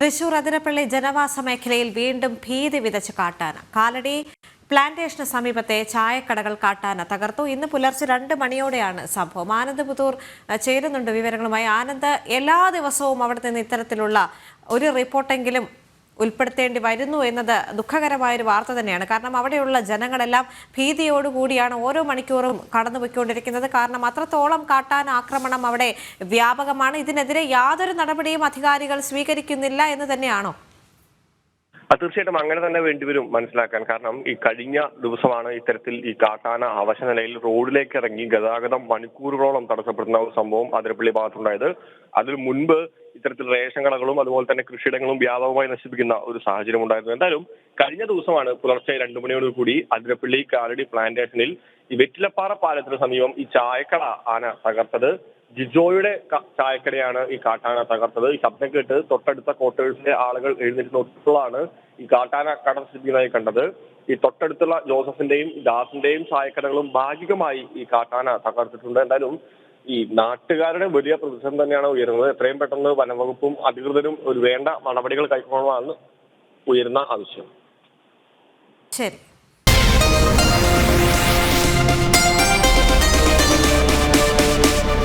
തൃശൂർ അതിരപ്പള്ളി ജനവാസ മേഖലയിൽ വീണ്ടും ഭീതി വിതച്ച് കാട്ടാന. കാലടി പ്ലാന്റേഷന് സമീപത്തെ ചായക്കടകൾ കാട്ടാന തകർത്തു. ഇന്ന് പുലർച്ചെ 2 മണിയോടെയാണ് സംഭവം. ആനന്ദ് പുത്തൂർ ചേരുന്നുണ്ട് വിവരങ്ങളുമായി. ആനന്ദ്, എല്ലാ ദിവസവും അവിടെ നിന്ന് ഇത്തരത്തിലുള്ള ഒരു റിപ്പോർട്ടെങ്കിലും ഉൾപ്പെടുത്തേണ്ടി വരുന്നു എന്നത് ദുഃഖകരമായൊരു വാർത്ത തന്നെയാണ്. കാരണം അവിടെയുള്ള ജനങ്ങളെല്ലാം ഭീതിയോടുകൂടിയാണ് ഓരോ മണിക്കൂറും കടന്നുപോയിക്കൊണ്ടിരിക്കുന്നത്. കാരണം അത്രത്തോളം കാട്ടാന ആക്രമണം അവിടെ വ്യാപകമാണ്. ഇതിനെതിരെ യാതൊരു നടപടിയും അധികാരികൾ സ്വീകരിക്കുന്നില്ല എന്ന് തന്നെയാണോ? തീർച്ചയായിട്ടും അങ്ങനെ തന്നെ വേണ്ടിവരും മനസ്സിലാക്കാൻ. കാരണം ഈ കഴിഞ്ഞ ദിവസമാണ് ഇത്തരത്തിൽ ഈ കാട്ടാന അവശ നിലയിൽ റോഡിലേക്ക് ഇറങ്ങി ഗതാഗതം മണിക്കൂറുകളോളം തടസ്സപ്പെടുന്ന ഒരു സംഭവം അതിരപ്പള്ളി ഭാഗത്തുണ്ടായത്. അതിനു മുൻപ് ഇത്തരത്തിൽ റേഷൻ കടകളും അതുപോലെ തന്നെ കൃഷിയിടങ്ങളും വ്യാപകമായി നശിപ്പിക്കുന്ന ഒരു സാഹചര്യം ഉണ്ടായിരുന്നു. എന്തായാലും കഴിഞ്ഞ ദിവസമാണ് പുലർച്ചെ 2 മണിയോട് കൂടി അതിരപ്പള്ളി കാലടി പ്ലാന്റേഷനിൽ ഈ വെറ്റിലപ്പാറ പാലത്തിന് സമീപം ഈ ചായക്കട ആന തകർത്തത്. ജിജോയുടെ ചായക്കടയാണ് ഈ കാട്ടാന തകർത്തത്. ഈ ശബ്ദം കേട്ട് തൊട്ടടുത്ത ക്വാർട്ടേഴ്സിലെ ആളുകൾ എഴുന്നേറ്റ് നോക്കിയപ്പോഴാണ് ഈ കാട്ടാന കട നശിപ്പിക്കുന്നതായി കണ്ടത്. ഈ തൊട്ടടുത്തുള്ള ജോസഫിന്റെയും ദാസിന്റെയും ചായക്കടകളും ഭാഗികമായി ഈ കാട്ടാന തകർത്തിട്ടുണ്ട്. എന്തായാലും ഈ നാട്ടുകാരുടെ വലിയ പ്രതിഷേധം തന്നെയാണ് ഉയരുന്നത്. എത്രയും പെട്ടെന്ന് വനംവകുപ്പും അധികൃതരും ഒരു വേണ്ട നടപടികൾ കൈക്കൊള്ളണമെന്നാണ് ഉയരുന്ന ആവശ്യം. ശരി.